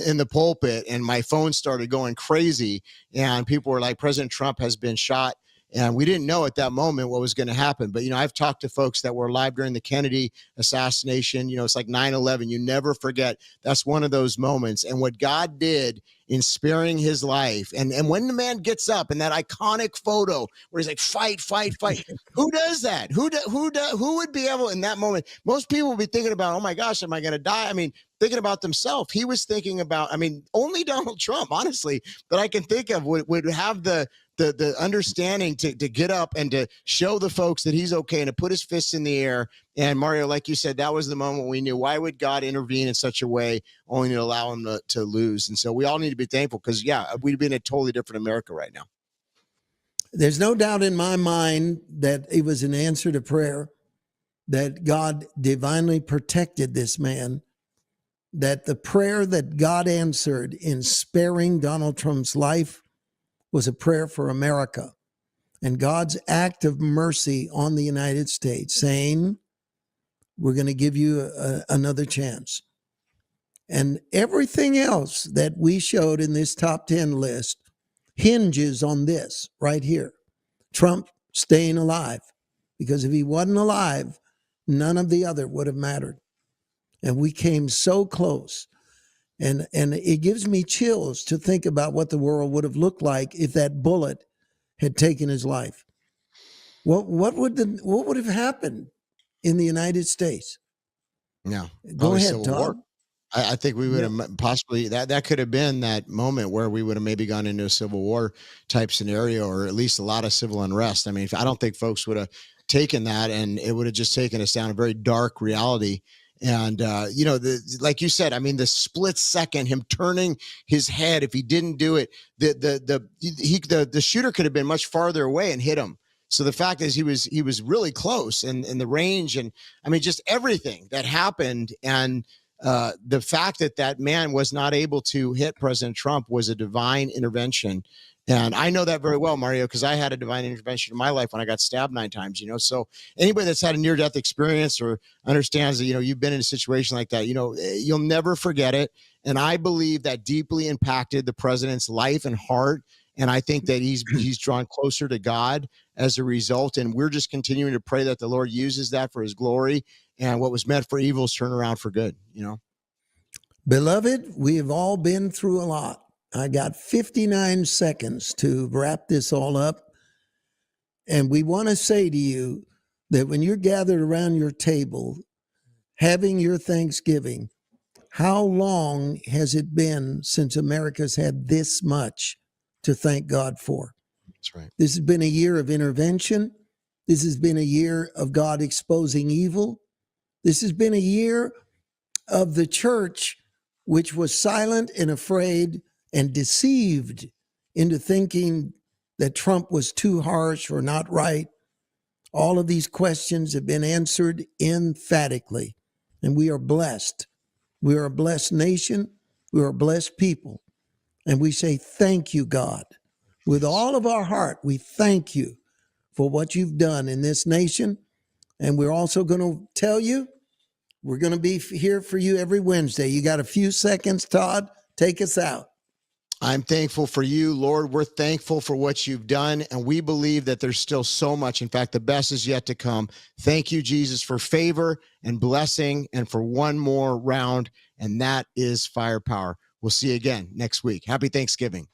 in the pulpit, and my phone started going crazy, and people were like, President Trump has been shot. And we didn't know at that moment what was going to happen. But, I've talked to folks that were alive during the Kennedy assassination. It's like 9/11. You never forget. That's one of those moments. And what God did in sparing his life. And when the man gets up in that iconic photo where he's like, fight, fight, fight. Who does that? Who would be able in that moment? Most people would be thinking about, oh my gosh, am I going to die? I mean, thinking about themselves. He was thinking about, only Donald Trump, honestly, that I can think of would have the understanding to get up and to show the folks that he's okay and to put his fists in the air. And Mario, like you said, that was the moment we knew, why would God intervene in such a way only to allow him to lose? And so we all need to be thankful because, we'd be in a totally different America right now. There's no doubt in my mind that it was an answer to prayer, that God divinely protected this man, that the prayer that God answered in sparing Donald Trump's life was a prayer for America and God's act of mercy on the United States, saying, we're going to give you another chance. And everything else that we showed in this top 10 list hinges on this right here, Trump staying alive. Because if he wasn't alive, none of the other would have mattered. And we came so close. And it gives me chills to think about what the world would have looked like if that bullet had taken his life. What would have happened in the United States? Yeah. Go ahead, Civil Todd. War. I think we would have possibly, that could have been that moment where we would have maybe gone into a Civil War type scenario, or at least a lot of civil unrest. I don't think folks would have taken that, and it would have just taken us down a very dark reality. And, like you said, the split second, him turning his head, if he didn't do it, the shooter could have been much farther away and hit him. So the fact is he was really close in the range, and just everything that happened. And the fact that man was not able to hit President Trump was a divine intervention. And I know that very well, Mario, because I had a divine intervention in my life when I got stabbed 9 times, So anybody that's had a near-death experience or understands that, you've been in a situation like that, you'll never forget it. And I believe that deeply impacted the president's life and heart. And I think that he's drawn closer to God as a result. And we're just continuing to pray that the Lord uses that for his glory, and what was meant for evil is turned around for good, Beloved, we have all been through a lot. I got 59 seconds to wrap this all up. And we want to say to you that when you're gathered around your table, having your Thanksgiving, how long has it been since America's had this much to thank God for? That's right. This has been a year of intervention. This has been a year of God exposing evil. This has been a year of the church, which was silent and afraid and deceived into thinking that Trump was too harsh or not right. All of these questions have been answered emphatically, and we are blessed. We are a blessed nation. We are a blessed people. And we say, thank you, God. With all of our heart, we thank you for what you've done in this nation. And we're also going to tell you, we're going to be here for you every Wednesday. You got a few seconds, Todd. Take us out. I'm thankful for you, Lord. We're thankful for what you've done, and we believe that there's still so much. In fact, the best is yet to come. Thank you, Jesus, for favor and blessing and for one more round, and that is firepower. We'll see you again next week. Happy Thanksgiving.